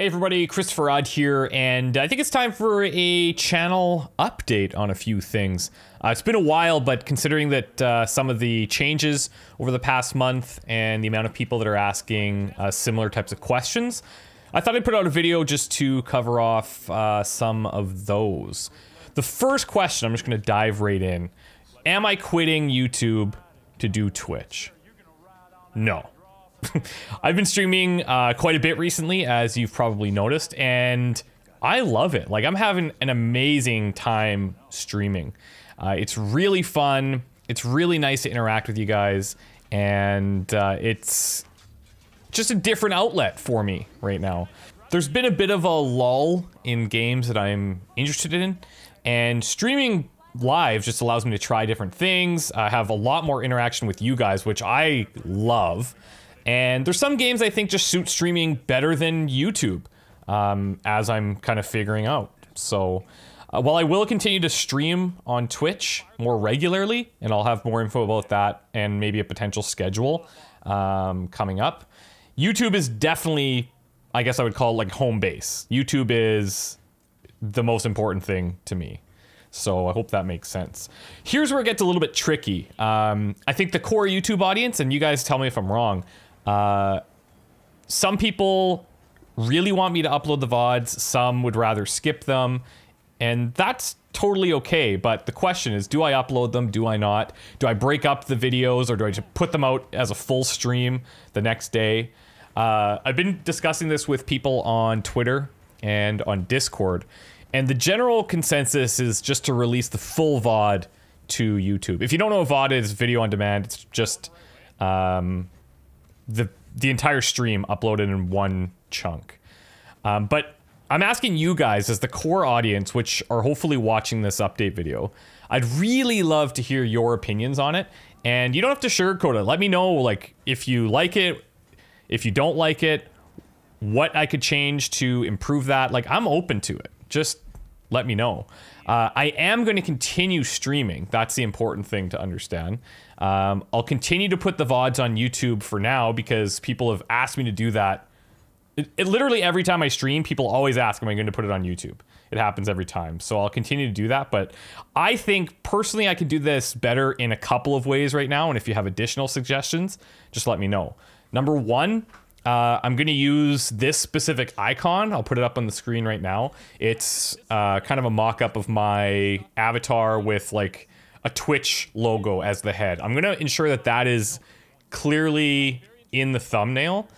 Hey everybody, ChristopherOdd here, and I think it's time for a channel update on a few things. It's been a while, but considering that some of the changes over the past month and the amount of people that are asking similar types of questions, I thought I'd put out a video just to cover off some of those. The first question, I'm just going to dive right in. Am I quitting YouTube to do Twitch? No. I've been streaming quite a bit recently, as you've probably noticed, and I love it. Like, I'm having an amazing time streaming. It's really fun, it's really nice to interact with you guys, and it's just a different outlet for me right now. There's been a bit of a lull in games that I'm interested in, and streaming live just allows me to try different things, have a lot more interaction with you guys, which I love. And there's some games I think just suit streaming better than YouTube, as I'm kind of figuring out. So, while I will continue to stream on Twitch more regularly, and I'll have more info about that and maybe a potential schedule coming up, YouTube is definitely, I guess I would call it like home base. YouTube is the most important thing to me. So I hope that makes sense. Here's where it gets a little bit tricky. I think the core YouTube audience, and you guys tell me if I'm wrong, some people really want me to upload the VODs, some would rather skip them, and that's totally okay, but the question is, do I upload them, do I not? Do I break up the videos, or do I just put them out as a full stream the next day? I've been discussing this with people on Twitter and on Discord, and the general consensus is just to release the full VOD to YouTube. If you don't know what VOD is, video on demand, it's just the entire stream uploaded in one chunk. But I'm asking you guys as the core audience, which are hopefully watching this update video, I'd really love to hear your opinions on it. And you don't have to sugarcoat it. Let me know, like, if you like it, if you don't like it, what I could change to improve that. Like, I'm open to it. Just let me know. I am going to continue streaming. That's the important thing to understand. I'll continue to put the VODs on YouTube for now because people have asked me to do that. It literally every time I stream, people always ask, am I going to put it on YouTube? It happens every time. So I'll continue to do that. But I think personally I can do this better in a couple of ways right now. And if you have additional suggestions, just let me know. Number one, I'm going to use this specific icon. I'll put it up on the screen right now. It's kind of a mock-up of my avatar with like a Twitch logo as the head. I'm going to ensure that that is clearly in the thumbnail.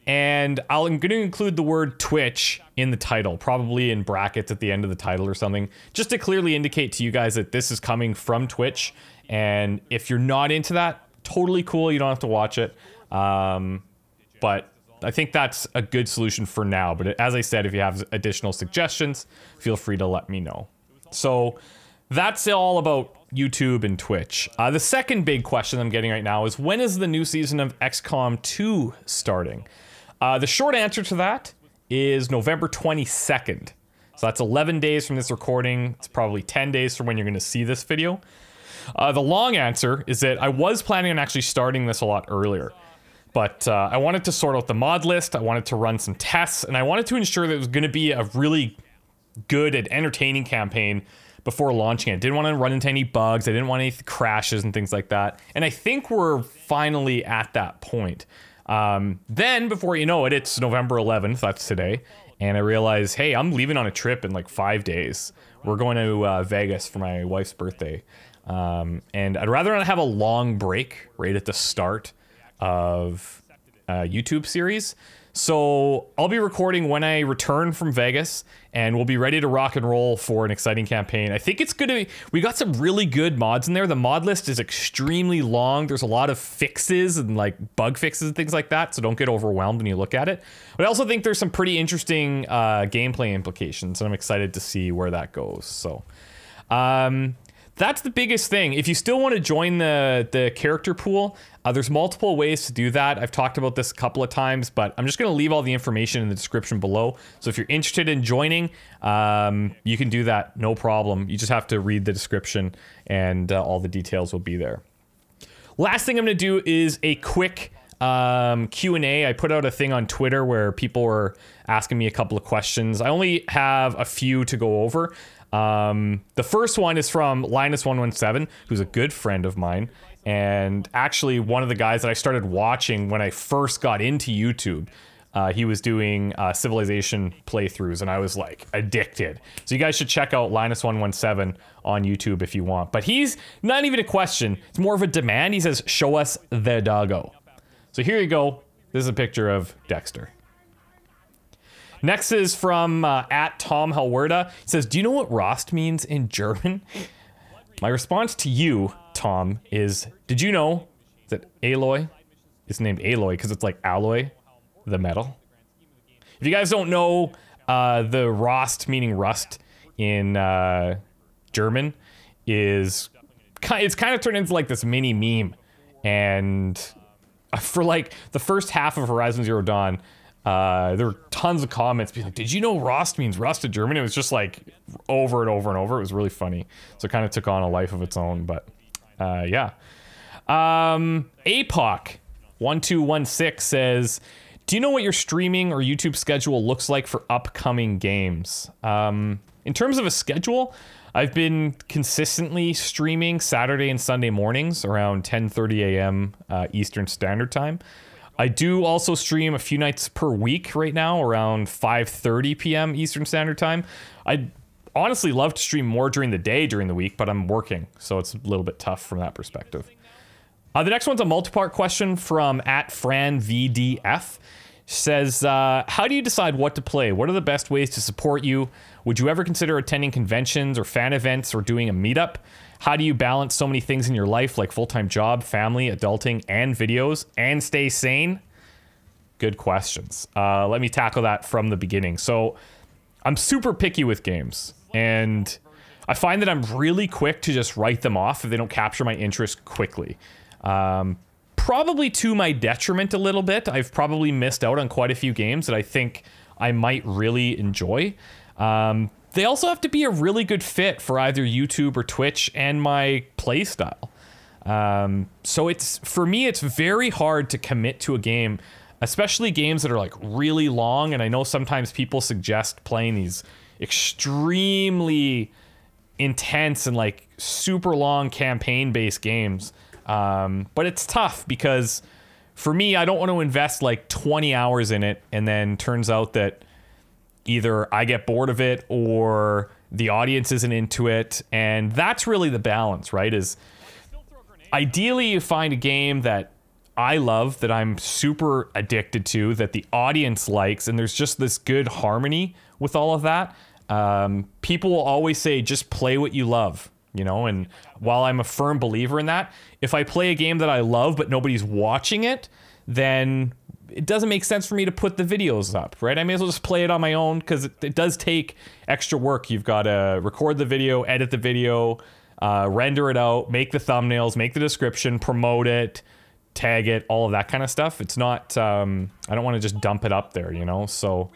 And I'm going to include the word Twitch in the title, probably in brackets at the end of the title or something, just to clearly indicate to you guys that this is coming from Twitch. And if you're not into that, totally cool. You don't have to watch it. But I think that's a good solution for now. But as I said, if you have additional suggestions, feel free to let me know. So that's all about YouTube and Twitch. The second big question I'm getting right now is, when is the new season of Xcom 2 starting? The short answer to that is November 22nd. So that's 11 days from this recording. It's probably 10 days from when you're going to see this video. The long answer is that I was planning on actually starting this a lot earlier. But I wanted to sort out the mod list, I wanted to run some tests, and I wanted to ensure that it was going to be a really good and entertaining campaign before launching it. Didn't want to run into any bugs, I didn't want any crashes and things like that. And I think we're finally at that point. Then, before you know it, it's November 11th, that's today, and I realize, hey, I'm leaving on a trip in like 5 days. We're going to Vegas for my wife's birthday. And I'd rather not have a long break right at the start of YouTube series. So I'll be recording when I return from Vegas, and we'll be ready to rock and roll for an exciting campaign. I think it's gonna be, we got some really good mods in there. The mod list is extremely long. There's a lot of fixes and like bug fixes and things like that, so don't get overwhelmed when you look at it. But I also think there's some pretty interesting gameplay implications, and I'm excited to see where that goes. So that's the biggest thing. If you still want to join the character pool, there's multiple ways to do that. I've talked about this a couple of times, but I'm just going to leave all the information in the description below. So if you're interested in joining, you can do that, no problem. You just have to read the description, and all the details will be there. Last thing I'm going to do is a quick Q&A. I put out a thing on Twitter where people were asking me a couple of questions. I only have a few to go over. The first one is from Linus117, who's a good friend of mine, and actually one of the guys that I started watching when I first got into YouTube. He was doing Civilization playthroughs, and I was like addicted. So you guys should check out Linus117 on YouTube if you want. But he's not even a question, it's more of a demand. He says, show us the doggo. So here you go. This is a picture of Dexter. Next is from at Tom Halwerda. He says, do you know what Rost means in German? My response to you, Tom, is, did you know that Aloy is named Aloy because it's like alloy, the metal? If you guys don't know, the Rost, meaning rust in German, it's kind of turned into like this mini meme. And for like the first half of Horizon Zero Dawn, there were tons of comments being like, did you know Rost means rust in German? It was just like over and over and over. It was really funny. So it kind of took on a life of its own, but yeah. APOC1216 says, do you know what your streaming or YouTube schedule looks like for upcoming games? In terms of a schedule, I've been consistently streaming Saturday and Sunday mornings around 10:30 a.m. Eastern Standard Time. I do also stream a few nights per week right now around 5:30 p.m. Eastern Standard Time. I'd honestly love to stream more during the day during the week, but I'm working, so it's a little bit tough from that perspective. The next one's a multi-part question from at FranVDF. Says, how do you decide what to play? What are the best ways to support you? Would you ever consider attending conventions or fan events or doing a meetup? How do you balance so many things in your life like full-time job, family, adulting, and videos, and stay sane? Good questions. Let me tackle that from the beginning. So I'm super picky with games, and I find that I'm really quick to just write them off if they don't capture my interest quickly. Probably to my detriment a little bit. I've probably missed out on quite a few games that I think I might really enjoy. They also have to be a really good fit for either YouTube or Twitch and my play style. So for me, it's very hard to commit to a game, especially games that are like really long. And I know sometimes people suggest playing these extremely intense and like super long campaign-based games. But it's tough because for me, I don't want to invest like 20 hours in it and then turns out that either I get bored of it or the audience isn't into it. And that's really the balance, right? Is ideally you find a game that I love, that I'm super addicted to, that the audience likes, and there's just this good harmony with all of that. People will always say, just play what you love. You know, and while I'm a firm believer in that, if I play a game that I love but nobody's watching it, then it doesn't make sense for me to put the videos up, right? I may as well just play it on my own because it does take extra work. You've got to record the video, edit the video, render it out, make the thumbnails, make the description, promote it, tag it, all of that kind of stuff. It's not, I don't want to just dump it up there, you know? So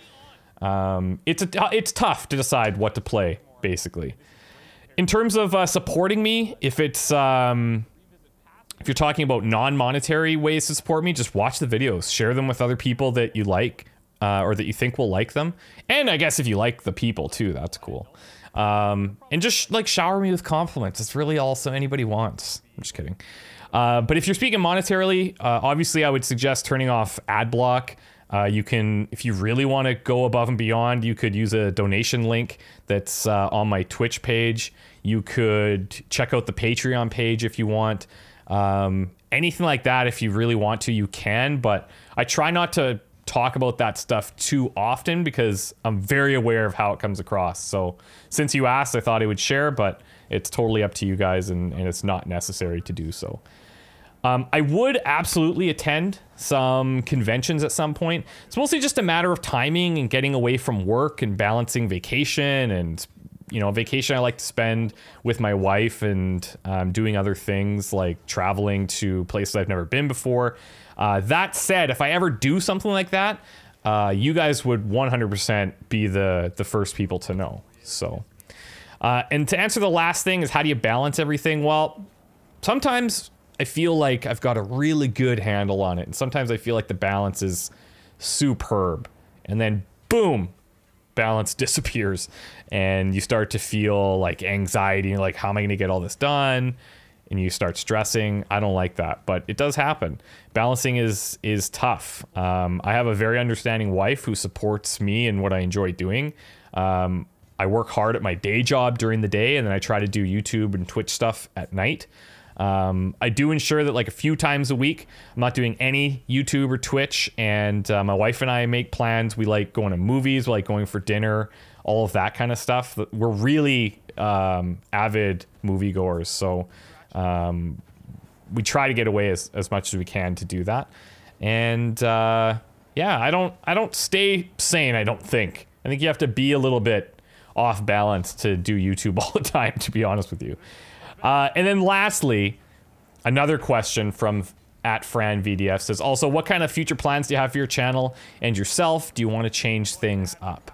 it's tough to decide what to play, basically. In terms of supporting me, if it's if you're talking about non-monetary ways to support me, just watch the videos, share them with other people that you like or that you think will like them, and I guess if you like the people too, that's cool. And just like shower me with compliments. It's really all anybody wants. I'm just kidding. But if you're speaking monetarily, obviously I would suggest turning off ad block. You can, if you really want to go above and beyond, you could use a donation link that's on my Twitch page. You could check out the Patreon page if you want. Anything like that, if you really want to, you can. But I try not to talk about that stuff too often because I'm very aware of how it comes across. So since you asked, I thought I would share, but it's totally up to you guys, and it's not necessary to do so. I would absolutely attend some conventions at some point. It's mostly just a matter of timing and getting away from work and balancing vacation. And, you know, vacation I like to spend with my wife and doing other things like traveling to places I've never been before. That said, if I ever do something like that, you guys would 100% be the first people to know. So, and to answer the last thing is, how do you balance everything? Well, sometimes I feel like I've got a really good handle on it. And sometimes I feel like the balance is superb. And then boom, balance disappears. And you start to feel like anxiety, like how am I going to get all this done? And you start stressing. I don't like that, but it does happen. Balancing is tough. I have a very understanding wife who supports me in what I enjoy doing. I work hard at my day job during the day, and then I try to do YouTube and Twitch stuff at night. I do ensure that like a few times a week, I'm not doing any YouTube or Twitch, and my wife and I make plans. We like going to movies, we like going for dinner, all of that kind of stuff. We're really avid moviegoers, so we try to get away as much as we can to do that. And yeah, I don't stay sane, I don't think. I think you have to be a little bit off balance to do YouTube all the time, to be honest with you. And then lastly, another question from @FranVDF says, also, what kind of future plans do you have for your channel and yourself? Do you want to change things up?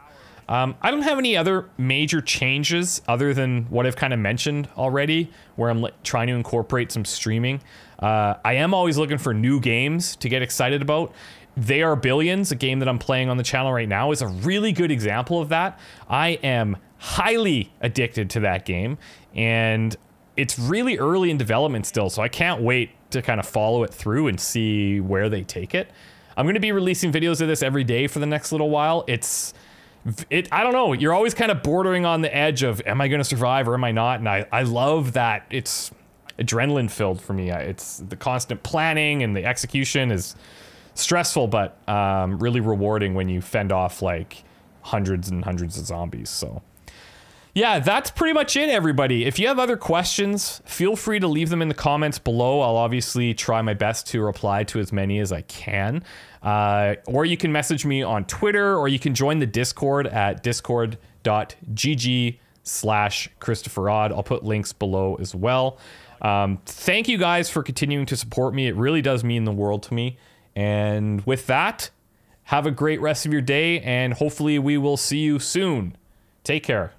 I don't have any other major changes other than what I've kind of mentioned already, where I'm trying to incorporate some streaming. I am always looking for new games to get excited about. They Are Billions, a game that I'm playing on the channel right now, is a really good example of that. I am highly addicted to that game, and it's really early in development still, so I can't wait to kind of follow it through and see where they take it. I'm going to be releasing videos of this every day for the next little while. I don't know, you're always kind of bordering on the edge of, am I going to survive or am I not? And I love that it's adrenaline filled for me. It's the constant planning, and the execution is stressful, but really rewarding when you fend off like hundreds and hundreds of zombies. So yeah, that's pretty much it, everybody. If you have other questions, feel free to leave them in the comments below. I'll obviously try my best to reply to as many as I can. Or you can message me on Twitter, or you can join the Discord at discord.gg/ChristopherOdd. I'll put links below as well. Thank you guys for continuing to support me. It really does mean the world to me. And with that, have a great rest of your day, and hopefully we will see you soon. Take care.